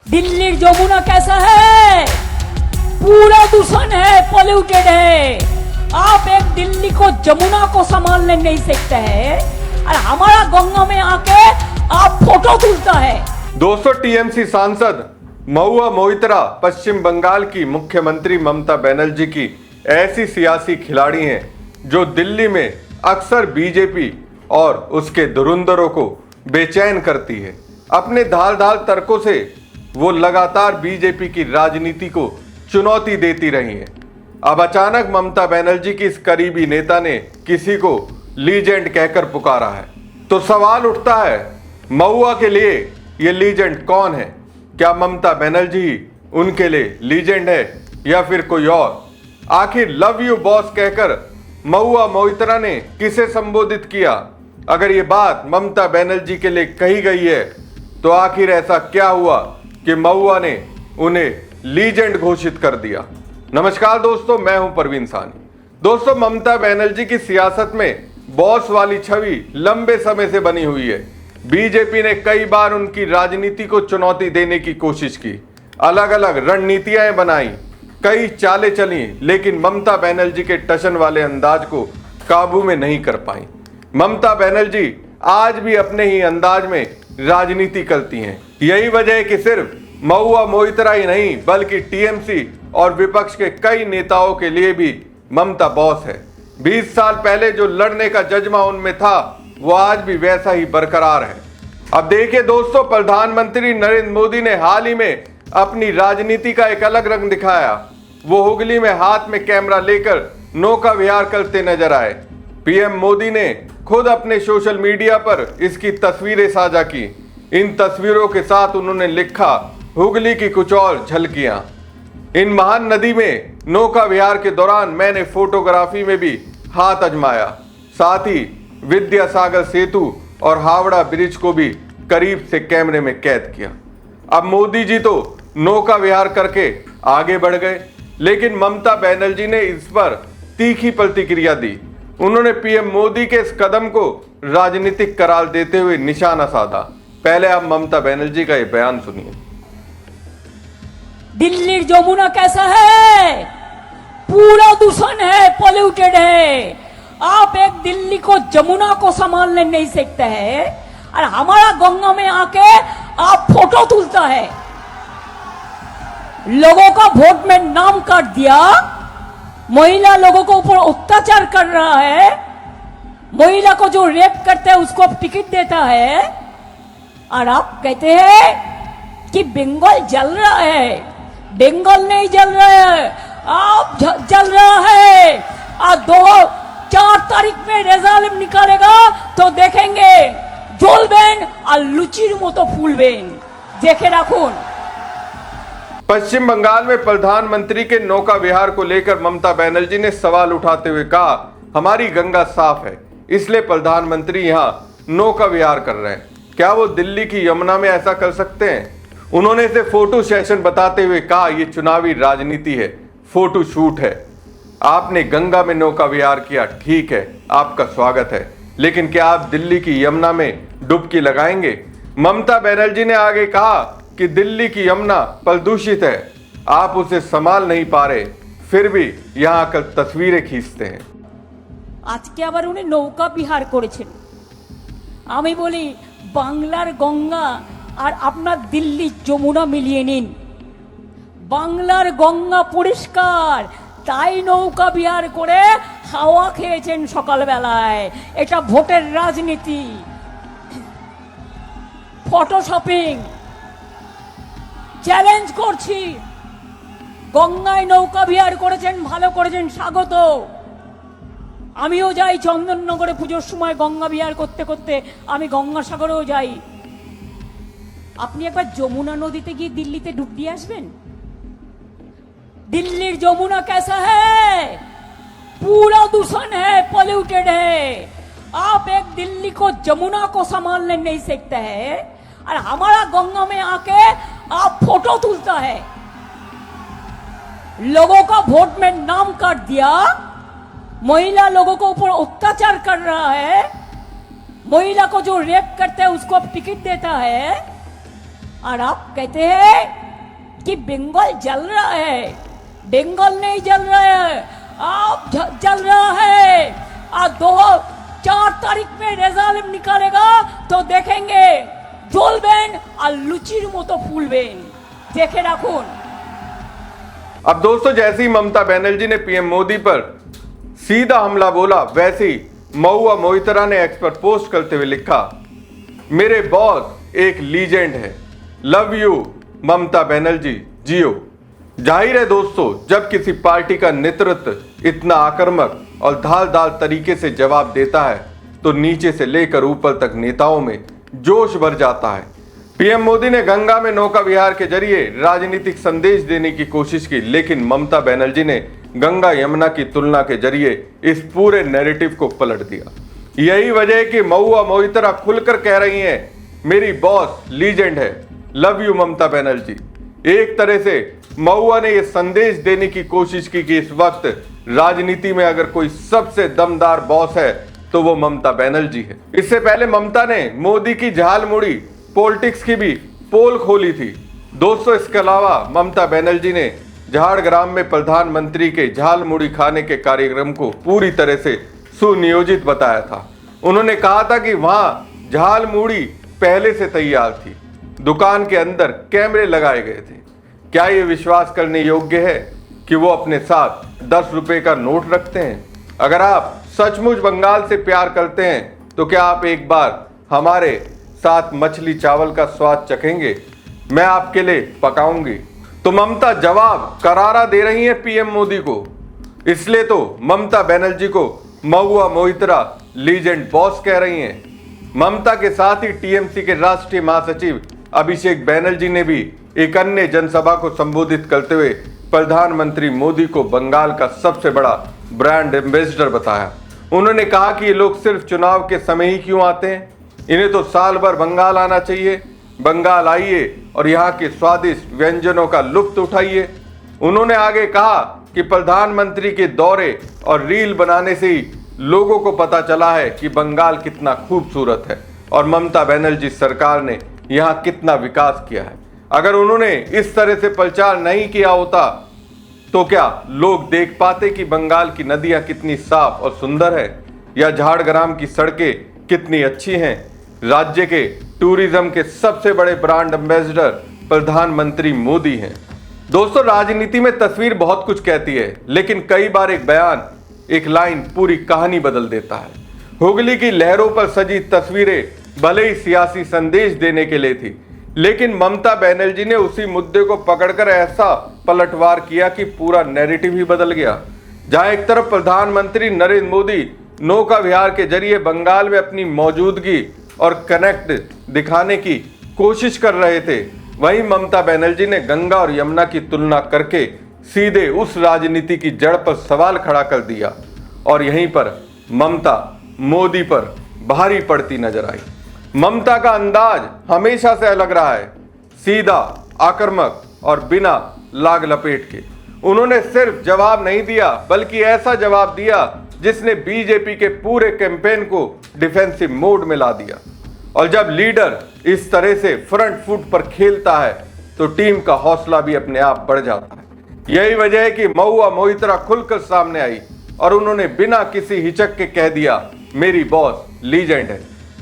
दिल्ली जमुना कैसा है? पूरा दूषण है, पॉल्यूटेड है। आप एक दिल्ली को जमुना को संभालने नहीं सकते हैं और हमारा गंगा में आके आप फोटो तुलता है। दोस्तों, टीएमसी सांसद महुआ मोइत्रा पश्चिम बंगाल की मुख्यमंत्री ममता बनर्जी की ऐसी सियासी खिलाड़ी हैं जो दिल्ली में अक्सर बीजेपी और उसके धुरंधरों को बेचैन करती है। अपने धार तर्कों से वो लगातार बीजेपी की राजनीति को चुनौती देती रही हैं। अब अचानक ममता बनर्जी की इस करीबी नेता ने किसी को लीजेंड कहकर पुकारा है, तो सवाल उठता है, महुआ के लिए ये लीजेंड कौन है? क्या ममता बनर्जी ही उनके लिए लीजेंड है या फिर कोई और? आखिर लव यू बॉस कहकर महुआ मोइत्रा ने किसे संबोधित किया? अगर ये बात ममता बनर्जी के लिए कही गई है तो आखिर ऐसा क्या हुआ कि महुआ ने उन्हें लीजेंड घोषित कर दिया? नमस्कार दोस्तों, मैं हूं परवीन सानी। दोस्तों, ममता बनर्जी की सियासत में बॉस वाली छवि लंबे समय से बनी हुई है। बीजेपी ने कई बार उनकी राजनीति को चुनौती देने की कोशिश की, अलग अलग रणनीतियां बनाई, कई चालें चली, लेकिन ममता बनर्जी के टशन वाले अंदाज को काबू में नहीं कर पाई। ममता बनर्जी आज भी अपने ही अंदाज में राजनीति करती हैं। यही वजह है कि सिर्फ महुआ मोइत्रा ही नहीं बल्कि टीएमसी और विपक्ष के कई नेताओं के लिए भी ममता बॉस है। 20 साल पहले जो लड़ने का जज्बा उनमें था वो आज भी वैसा ही बरकरार है। अब देखिए दोस्तों, प्रधानमंत्री नरेंद्र मोदी ने हाल ही में अपनी राजनीति का एक अलग रंग दिखाया। वो हुगली में हाथ में कैमरा लेकर नौका विहार करते नजर आए। पीएम मोदी ने खुद अपने सोशल मीडिया पर इसकी तस्वीरें साझा की। इन तस्वीरों के साथ उन्होंने लिखा, हुगली की कुछ और झलकियां। इन महान नदी में नौका विहार के दौरान मैंने फोटोग्राफी में भी हाथ आजमाया, साथ ही विद्यासागर सेतु और हावड़ा ब्रिज को भी करीब से कैमरे में कैद किया। अब मोदी जी तो नौका विहार करके आगे बढ़ गए, लेकिन ममता बनर्जी ने इस पर तीखी प्रतिक्रिया दी। उन्होंने पीएम मोदी के इस कदम को राजनीतिक करार देते हुए निशाना साधा। पहले आप ममता बनर्जी का ये बयान सुनिए। दिल्ली जमुना कैसा है? पूरा दूषण है, पॉल्यूटेड है। आप एक दिल्ली को जमुना को संभालने नहीं सकते हैं और हमारा गंगा में आके आप फोटो तुलता है। लोगों का वोट में नाम काट दिया, महिला लोगों को ऊपर अत्याचार कर रहा है, महिला को जो रेप करते हैं उसको टिकट देता है और आप कहते हैं कि बंगाल जल रहा है। बंगाल नहीं जल रहा है, आप जल रहा है। और 4 तारीख में रिजल्ट निकालेगा तो देखेंगे জ্বলবেন আর লুচির মতো ফুলবেন, দেখে রাখুন। पश्चिम बंगाल में प्रधानमंत्री के नौका विहार को लेकर ममता बनर्जी ने सवाल उठाते हुए कहा, हमारी गंगा साफ है, इसलिए प्रधानमंत्री यहाँ नौका विहार कर रहे हैं। क्या वो दिल्ली की यमुना में ऐसा कर सकते हैं? उन्होंने इसे फोटो सेशन बताते हुए कहा, ये चुनावी राजनीति है, फोटो शूट है। आपने गंगा में नौका विहार किया, ठीक है, आपका स्वागत है, लेकिन क्या आप दिल्ली की यमुना में डुबकी लगाएंगे? ममता बनर्जी ने आगे कहा कि दिल्ली की यमुना प्रदूषित है, आप उसे संभाल नहीं पा रहे, फिर भी यहाँ आकर तस्वीरें खींचते हैं। আজকে আবার উনি নৌকা বিহার করেছেন। আমি বলি, বাংলার গঙ্গা আর আপনার দিল্লির যমুনা মিলিয়ে নিন। বাংলার গঙ্গা পরিষ্কার, তাই নৌকা বিহার করে হাওয়া খেয়েছেন সকালবেলায়। এটা ভোটের রাজনীতি, ফটোশপিং। চ্যালেঞ্জ করছি, গঙ্গায় নৌকা বিহার করেছেন, ভালো করেছেন, স্বাগত। আমিও যাই চন্দননগরে পুজোর সময় গঙ্গা বিহার করতে করতে, আমি গঙ্গাসাগরেও যাই। আপনি একবার যমুনা নদীতে গিয়ে দিল্লিতে ডুব দিয়ে আসবেন। दिल्ली जमुना कैसा है? पूरा दूषण है, पॉल्यूटेड है। आप एक दिल्ली को जमुना को संभालने नहीं सकते हैं और हमारा गंगा में आके आप फोटो तुलता है। लोगों का वोट में नाम काट दिया, महिला लोगों को ऊपर अत्याचार कर रहा है, महिला को जो रेप करते हैं उसको टिकट देता है और आप कहते हैं कि बंगाल जल रहा है। बंगाल नहीं जल रहा है, आप जल रहा है। और 4 तारीख में रिजल्ट निकालेगा तो देखेंगे জ্বলবেন আর লুচির মতো ফুলবেন, দেখে রাখুন। अब दोस्तों, जैसे ही ममता बनर्जी ने पीएम मोदी पर सीधा हमला बोला, वैसे ही महुआ मोइत्रा ने एक्स पर पोस्ट करते हुए लिखा, मेरे बॉस एक लीजेंड है, लव यू ममता बनर्जी, जियो। जाहिर है दोस्तों, जब किसी पार्टी का नेतृत्व इतना आक्रामक और धारदार तरीके से जवाब देता है तो नीचे से लेकर ऊपर तक नेताओं में जोश भर जाता है। पीएम मोदी ने गंगा में नौका विहार के जरिए राजनीतिक संदेश देने की कोशिश की, लेकिन ममता बनर्जी ने गंगा यमुना की तुलना के जरिए इस पूरे नैरेटिव को पलट दिया। यही वजह है कि महुआ मोइत्रा खुलकर कह रही हैं, मेरी बॉस लीजेंड है, लव यू ममता बनर्जी। एक तरह से महुआ ने यह संदेश देने की कोशिश की कि इस वक्त राजनीति में अगर कोई सबसे दमदार बॉस है तो वो ममता बनर्जी है। इससे पहले ममता ने मोदी की झालमुड़ी पॉलिटिक्स की भी पोल खोली थी। दोस्तों, इसके अलावा ममता बनर्जी ने झाड़ग्राम में प्रधानमंत्री के झालमुड़ी खाने के कार्यक्रम को पूरी तरह से सुनियोजित बताया था। उन्होंने कहा था कि वहां झालमुड़ी पहले से तैयार थी, दुकान के अंदर कैमरे लगाए गए थे। क्या ये विश्वास करने योग्य है कि वो अपने साथ 10 रुपए का नोट रखते हैं? अगर आप सचमुच बंगाल से प्यार करते हैं तो क्या आप एक बार हमारे साथ मछली चावल का स्वाद चखेंगे? मैं आपके लिए पकाऊंगी। तो ममता जवाब करारा दे रही है पीएम मोदी को। इसलिए तो ममता बनर्जी को महुआ मोइत्रा लीजेंड बॉस कह रही हैं। ममता के साथ ही टीएमसी के राष्ट्रीय महासचिव अभिषेक बनर्जी ने भी एक अन्य जनसभा को संबोधित करते हुए प्रधानमंत्री मोदी को बंगाल का सबसे बड़ा ब्रांड एम्बेसडर बताया। उन्होंने कहा कि ये लोग सिर्फ चुनाव के समय ही क्यों आते हैं, इन्हें तो साल भर बंगाल आना चाहिए। बंगाल आइए और यहाँ के स्वादिष्ट व्यंजनों का लुत्फ उठाइए। उन्होंने आगे कहा कि प्रधानमंत्री के दौरे और रील बनाने से ही लोगों को पता चला है कि बंगाल कितना खूबसूरत है और ममता बनर्जी सरकार ने यहाँ कितना विकास किया है। अगर उन्होंने इस तरह से प्रचार नहीं किया होता तो क्या लोग देख पाते कि बंगाल की नदियां कितनी साफ और सुंदर है या झाड़ग्राम की सड़कें कितनी अच्छी हैं। राज्य के टूरिज्म के सबसे बड़े ब्रांड एम्बेसडर प्रधानमंत्री मोदी हैं। दोस्तों, राजनीति में तस्वीर बहुत कुछ कहती है, लेकिन कई बार एक बयान, एक लाइन पूरी कहानी बदल देता है। हुगली की लहरों पर सजी तस्वीरें भले ही सियासी संदेश देने के लिए थी, लेकिन ममता बनर्जी ने उसी मुद्दे को पकड़कर ऐसा पलटवार किया कि पूरा नैरेटिव ही बदल गया। जहां एक तरफ प्रधानमंत्री नरेंद्र मोदी नौका विहार के जरिए बंगाल में अपनी मौजूदगी और कनेक्ट दिखाने की कोशिश कर रहे थे, वहीं ममता बनर्जी ने गंगा और यमुना की तुलना करके सीधे उस राजनीति की जड़ पर सवाल खड़ा कर दिया और यहीं पर ममता मोदी पर भारी पड़ती नजर आई। ममता का अंदाज हमेशा से अलग रहा है, सीधा, आक्रामक और बिना लाग लपेट के। उन्होंने सिर्फ जवाब नहीं दिया, बल्कि ऐसा जवाब दिया जिसने बीजेपी के पूरे कैंपेन को डिफेंसिव मोड में ला दिया। और जब लीडर इस तरह से फ्रंट फुट पर खेलता है तो टीम का हौसला भी अपने आप बढ़ जाता है। यही वजह है कि महुआ मोइत्रा खुलकर सामने आई और उन्होंने बिना किसी हिचक के कह दिया, मेरी बॉस लीजेंड है,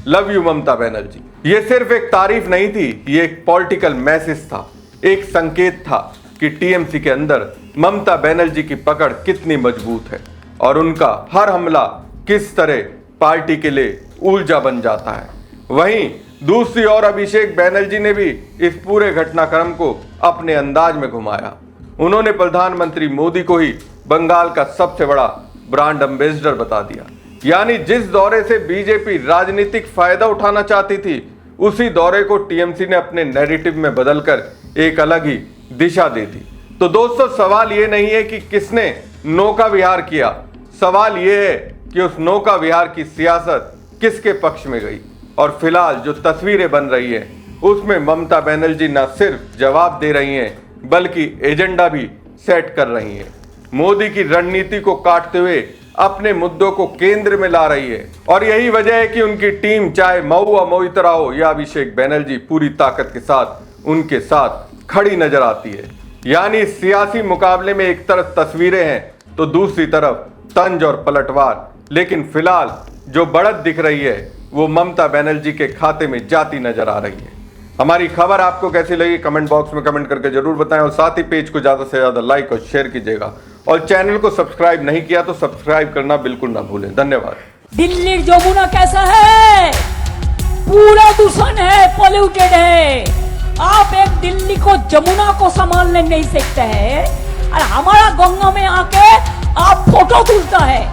लव यू ममता बनर्जी। ये सिर्फ एक तारीफ नहीं थी, ये एक पॉलिटिकल मैसेज था, एक संकेत था कि टीएमसी के अंदर ममता बनर्जी की पकड़ कितनी मजबूत है और उनका हर हमला किस तरह पार्टी के लिए ऊर्जा बन जाता है। वहीं दूसरी ओर अभिषेक बनर्जी ने भी इस पूरे घटनाक्रम को अपने अंदाज में घुमाया। उन्होंने प्रधानमंत्री मोदी को ही बंगाल का सबसे बड़ा ब्रांड एम्बेसडर बता दिया। यानी जिस दौरे से बीजेपी राजनीतिक फायदा उठाना चाहती थी, उसी दौरे को टीएमसी ने अपने नैरेटिव में बदलकर एक अलग ही दिशा दे दी। तो दोस्तों, सवाल ये नहीं है कि किसने नौका विहार किया, सवाल ये है कि उस नौका विहार की सियासत किसके पक्ष में गई। और फिलहाल जो तस्वीरें बन रही है उसमें ममता बनर्जी न सिर्फ जवाब दे रही हैं बल्कि एजेंडा भी सेट कर रही हैं। मोदी की रणनीति को काटते हुए अपने मुद्दों को केंद्र में ला रही है और यही वजह है कि उनकी टीम चाहे महुआ मोइत्रा हो या अभिषेक बनर्जी पूरी ताकत के साथ उनके साथ खड़ी नजर आती है। यानी सियासी मुकाबले में एक तरफ तस्वीरें हैं तो दूसरी तरफ तंज और पलटवार। लेकिन फिलहाल जो बढ़त दिख रही है वो ममता बनर्जी के खाते में जाती नजर आ रही है। हमारी खबर आपको कैसी लगी कमेंट बॉक्स में कमेंट करके जरूर बताएं और साथ ही पेज को ज्यादा से ज्यादा लाइक और शेयर कीजिएगा और चैनल को सब्सक्राइब नहीं किया तो सब्सक्राइब करना बिल्कुल ना भूलें। धन्यवाद। दिल्ली जमुना कैसा है? पूरा दूषण है, पॉल्यूटेड है। आप एक दिल्ली को जमुना को संभालने नहीं सकते हैं और हमारा गंगा में आके आप फोटो तुलता है।